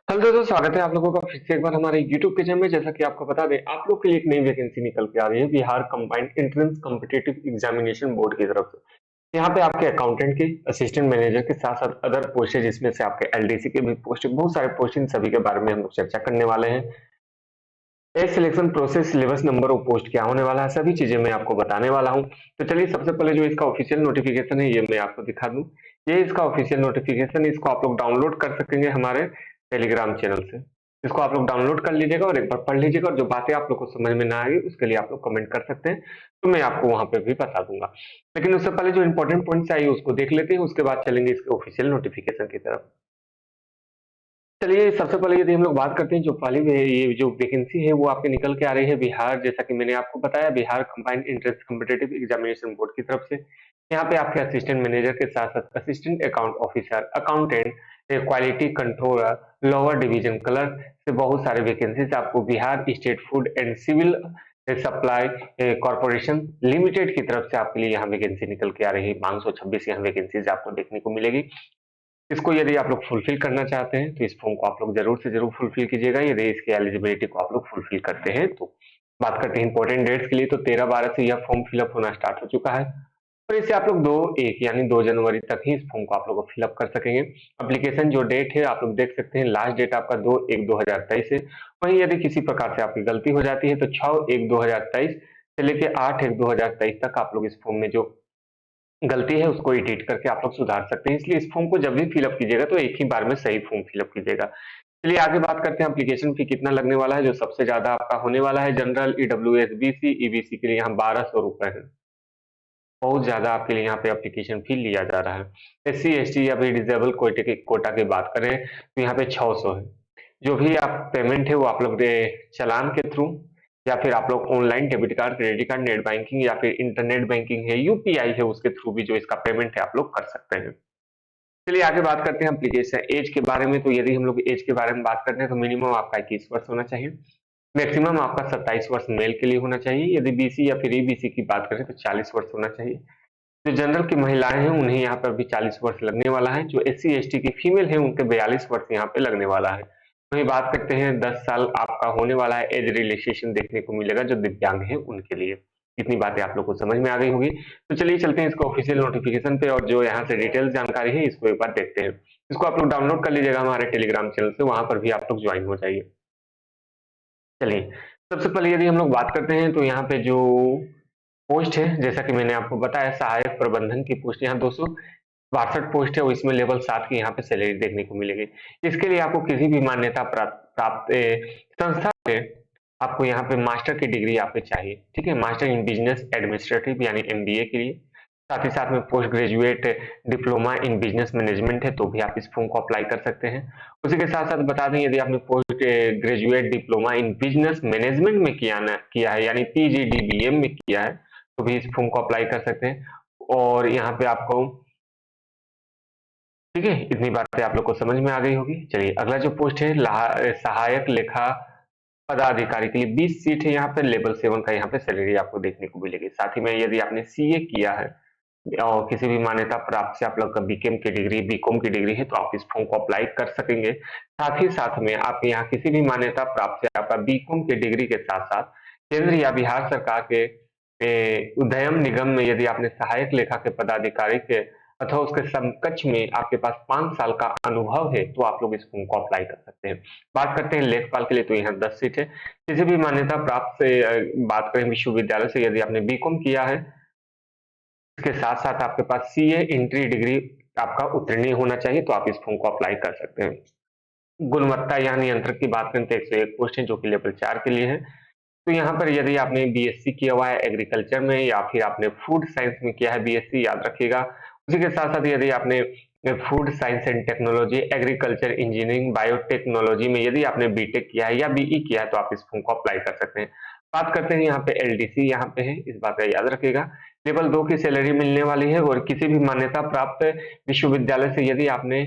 Hello दोस्तों, स्वागत है आप लोगों का फिर से एक बार हमारे यूट्यूब के चैनल में। जैसा कि आपको बता दें, आप लोग के लिए एक नई वैकेंसी निकल के आ रही है Bihar combined entrance competitive examination board की तरफ से। यहाँ पे आपके अकाउंटेंट के, असिस्टेंट मैनेजर के साथ साथ अदर पोस्ट है, जिसमें से आपके एलडीसी के भी पोस्ट, बहुत सारे पोस्ट, इन सभी के बारे में हम लोग चर्चा करने वाले हैं। ए सिलेक्शन प्रोसेस, सिलेबस नंबर और पोस्ट क्या होने वाला है, सभी चीजें मैं आपको बताने वाला हूँ। तो चलिए, सबसे पहले जो इसका ऑफिशियल नोटिफिकेशन है ये मैं आपको दिखा दूं। ये इसका ऑफिशियल नोटिफिकेशन, इसको आप लोग डाउनलोड कर सकेंगे हमारे टेलीग्राम चैनल से। इसको आप लोग डाउनलोड कर लीजिएगा और एक बार पढ़ लीजिएगा, और जो बातें आप लोग को समझ में ना आएगी उसके लिए आप लोग कमेंट कर सकते हैं, तो मैं आपको वहां पे भी बता दूंगा। लेकिन उससे पहले जो इंपॉर्टेंट पॉइंट्स आइए उसको देख लेते हैं, उसके बाद चलेंगे इसके ऑफिशियल नोटिफिकेशन की तरफ। चलिए, सबसे पहले यदि हम लोग बात करते हैं, जो पहली ये जो वैकेंसी है वो आपके निकल के आ रही है बिहार, जैसा कि मैंने आपको बताया, Bihar combined entrance competitive examination board की तरफ से। यहाँ पे आपके असिस्टेंट मैनेजर के साथ साथ assistant account officer, accountant, quality controller, lower division clerk से बहुत सारे वैकेंसीज आपको Bihar state food and civil supply corporation limited की तरफ से आपके लिए यहाँ वैकेंसी निकल के आ रही है। 526 यहाँ वैकेंसीज आपको देखने को मिलेगी। इसको यदि आप लोग फुलफिल करना चाहते हैं तो इस फॉर्म को आप लोग जरूर से जरूर फुलफिल कीजिएगा, यदि इसकी एलिजिबिलिटी को आप लोग फुलफिल करते हैं तो। बात करते हैं इंपॉर्टेंट डेट्स के लिए, तो 13/12 से यह फॉर्म फिलअप होना स्टार्ट हो चुका है, और इसे आप लोग 2/1 यानी 2 जनवरी तक ही इस फॉर्म को आप लोग फिलअप कर सकेंगे। एप्लीकेशन जो डेट है आप लोग देख सकते हैं, लास्ट डेट आपका 2/1/2023 है। वहीं यदि किसी प्रकार से आपकी गलती हो जाती है तो 6/1/2023 से लेकर 8/1/2023 तक आप लोग इस फॉर्म में जो गलती है उसको एडिट करके आप लोग सुधार सकते हैं। इसलिए इस फॉर्म को जब भी फिलअप कीजिएगा तो एक ही बार में सही फॉर्म फिलअप कीजिएगा। चलिए आगे बात करते हैं एप्लीकेशन फी कितना लगने वाला है। जो सबसे ज्यादा आपका होने वाला है, जनरल, ईडब्ल्यूएस, बीसी, ईबीसी के लिए यहाँ 1200 रुपए है। बहुत ज्यादा आपके लिए यहाँ पे एप्लीकेशन फी लिया जा रहा है। एससी एसटी या फिर डिजेबल कोटा की बात करें तो यहाँ पे 600 है। जो भी आप पेमेंट है वो आप लोग चालान के थ्रू, या फिर आप लोग online debit card, credit card, net banking या फिर इंटरनेट बैंकिंग है, यूपीआई है, उसके थ्रू भी जो इसका पेमेंट है आप लोग कर सकते हैं। चलिए आगे बात करते हैं एप्लीकेशन एज के बारे में। तो यदि हम लोग एज के बारे में बात करते हैं तो मिनिमम आपका 21 वर्ष होना चाहिए। मैक्सिमम आपका 27 वर्ष मेल के लिए होना चाहिए। यदि बीसी या फिर ईबीसी की बात करें तो 40 वर्ष होना चाहिए। जो जनरल की महिलाएं हैं उन्हें यहाँ पर भी 40 वर्ष लगने वाला है। जो एससी एसटी की फीमेल है उनके 42 वर्ष यहाँ पे लगने वाला है। वही बात करते हैं, 10 साल आपका होने वाला है एज रिलैक्सेशन देखने को मिलेगा जो दिव्यांग है उनके लिए। इतनी बातें आप लोग को समझ में आ गई होगी। तो चलिए चलते हैं इसको ऑफिशियल नोटिफिकेशन पे, और जो यहाँ से डिटेल जानकारी है इसको एक बार देखते हैं। इसको आप लोग डाउनलोड कर लीजिएगा हमारे टेलीग्राम चैनल से, वहां पर भी आप लोग ज्वाइन हो जाइए। चलिए, सबसे पहले यदि हम लोग बात करते हैं तो यहाँ पे जो पोस्ट है, जैसा कि मैंने आपको बताया, सहायक प्रबंधन की पोस्ट यहाँ 262 पोस्ट है, और इसमें लेवल 7 की यहाँ पे सैलरी देखने को मिलेगी। इसके लिए आपको किसी भी मान्यता प्राप्त संस्था से आपको यहाँ पे मास्टर की डिग्री आपको चाहिए। ठीक है, मास्टर इन बिजनेस एडमिनिस्ट्रेटिव यानी एमबीए के लिए। साथ ही साथ में post graduate diploma in business management है तो भी आप इस फॉर्म को अप्लाई कर सकते हैं। उसी के साथ साथ बता दें, यदि आपने post graduate diploma in business management में किया है यानी पीजीडीबीएम में किया है तो भी इस फॉर्म को अप्लाई कर सकते हैं। और यहाँ पे आपको, ठीक है, इतनी बातें आप लोग को समझ में आ गई होगी। चलिए अगला जो पोस्ट है, सहायक लेखा पदाधिकारी के लिए 20 सीट है। यहाँ पे लेवल 7 का यहाँ पे सैलरी आपको देखने को मिलेगी। साथ ही में यदि आपने सीए किया है और किसी भी मान्यता प्राप्त से आप लोग का बीकेम की डिग्री, बीकॉम की डिग्री है तो आप इस फॉर्म को अप्लाई कर सकेंगे। साथ ही साथ में आप यहाँ किसी भी मान्यता प्राप्त से आपका बीकॉम की डिग्री के साथ साथ केंद्र या बिहार सरकार के उद्यम निगम में यदि आपने सहायक लेखा के पदाधिकारी के अथवा उसके समकक्ष में आपके पास 5 साल का अनुभव है तो आप लोग इस फॉर्म को अप्लाई कर सकते हैं। बात करते हैं लेखपाल के लिए, तो यहाँ 10 सीट है। किसी भी मान्यता प्राप्त से बात करें विश्वविद्यालय से, यदि आपने बीकॉम किया है, इसके साथ साथ आपके पास सीए एंट्री डिग्री आपका उत्तीर्ण होना चाहिए तो आप इस फॉर्म को अप्लाई कर सकते हैं। गुणवत्ता या नियंत्रक की बात करें तो 101 पोस्ट है जो कि लेवल 4 के लिए है। तो यहाँ पर यदि आपने बीएससी किया हुआ है एग्रीकल्चर में या फिर आपने फूड साइंस में किया है बीएससी, याद रखिएगा। उसी के साथ साथ यदि आपने food science and technology, agriculture engineering, biotechnology में यदि आपने बीटेक किया है या बीई किया है तो आप इस फॉर्म को अप्लाई कर सकते हैं। बात करते हैं यहाँ पे एलडीसी यहाँ पे है, इस बात का याद रखिएगा। लेवल 2 की सैलरी मिलने वाली है, और किसी भी मान्यता प्राप्त विश्वविद्यालय से यदि आपने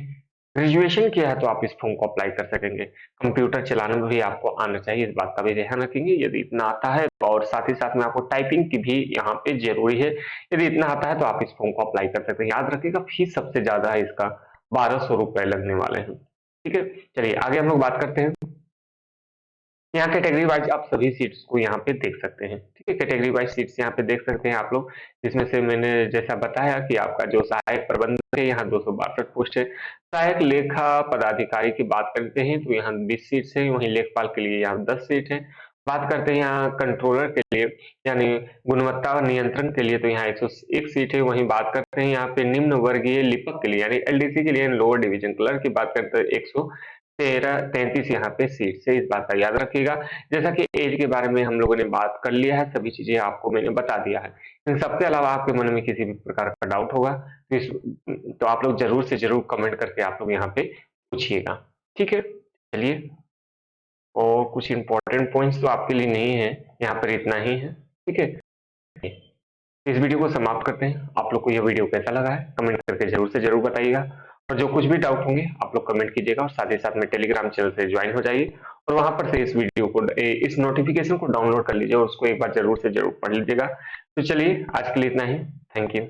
ग्रेजुएशन किया है तो आप इस फॉर्म को अप्लाई कर सकेंगे। कंप्यूटर चलाना भी आपको आना चाहिए, इस बात का भी ध्यान रखेंगे यदि इतना आता है तो। और साथ ही साथ में आपको टाइपिंग की भी यहाँ पे जरूरी है, यदि इतना आता है तो आप इस फॉर्म को अप्लाई कर सकते हैं। याद रखिएगा फीस सबसे ज्यादा है इसका, 1200 रुपए लगने वाले हैं। ठीक है, चलिए आगे हम लोग बात करते हैं। यहाँ कैटेगरी वाइज आप सभी सीट्स को यहाँ पे देख सकते हैं। ठीक है, कैटेगरी वाइज सीट्स यहाँ पे देख सकते हैं आप लोग, जिसमें से मैंने जैसा बताया कि आपका जो सहायक प्रबंधक है यहाँ 262 पोस्ट है। सहायक लेखा पदाधिकारी की बात करते हैं तो यहाँ 20 सीट्स है, वहीं लेखपाल के लिए यहाँ 10 सीट है। बात करते हैं यहाँ कंट्रोलर के लिए यानी गुणवत्ता नियंत्रण के लिए तो यहाँ 101 सीट है। वहीं बात करते हैं यहाँ पे निम्न वर्गीय लिपक के लिए यानी एलडीसी के लिए लोअर डिवीजन क्लर्क की बात करते हैं 133 यहाँ पे सीट है। इस बात का याद रखिएगा। जैसा कि एज के बारे में हम लोगों ने बात कर लिया है, सभी चीजें आपको मैंने बता दिया है। इन सबके अलावा आपके मन में किसी भी प्रकार का डाउट होगा तो आप लोग जरूर से जरूर कमेंट करके आप लोग यहाँ पे पूछिएगा। ठीक है, चलिए, और कुछ इंपॉर्टेंट पॉइंट्स तो आपके लिए नहीं है, यहाँ पर इतना ही है। ठीक है, इस वीडियो को समाप्त करते हैं। आप लोग को यह वीडियो कैसा लगा है कमेंट करके जरूर से जरूर बताइएगा, और जो कुछ भी डाउट होंगे आप लोग कमेंट कीजिएगा, और साथ ही साथ में टेलीग्राम चैनल से ज्वाइन हो जाइए और वहां पर से इस वीडियो को इस नोटिफिकेशन को डाउनलोड कर लीजिए और उसको एक बार जरूर से जरूर पढ़ लीजिएगा। तो चलिए आज के लिए इतना ही। Thank you.